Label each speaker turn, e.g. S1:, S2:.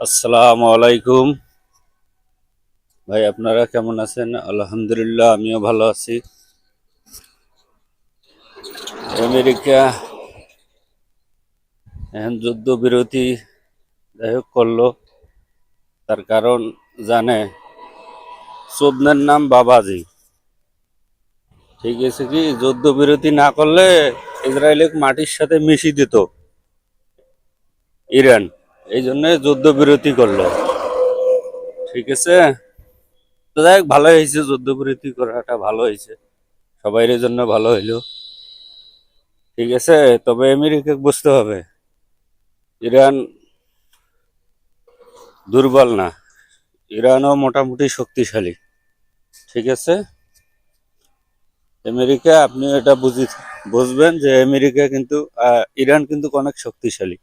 S1: আসসালামু আলাইকুম ভাই, আপনারা কেমন আছেন? আলহামদুলিল্লাহ, আমিও ভালো আছি। আমেরিকা এখন যুদ্ধবিরতি যাই হোক করলো, তার কারণ জানে, চোদনের নাম বাবাজি। ঠিক আছে, কি যুদ্ধবিরতি না করলে ইসরায়েল মাটির সাথে মিশিয়ে দিত ইরান, এই জন্য যুদ্ধবিরতি করলো। ঠিক আছে, তো যাই হোক, ভালো হয়েছে, যুদ্ধবিরতি করাটা ভালো হয়েছে, সবাইয়ের জন্য ভালো হইলো। ঠিক আছে, তবে আমেরিকা বুঝতে হবে ইরান দুর্বল না, ইরানও মোটামুটি শক্তিশালী। ঠিক আছে, আমেরিকা, আপনি এটা বুঝবেন যে আমেরিকা কিন্তু ইরান কিন্তু অনেক শক্তিশালী।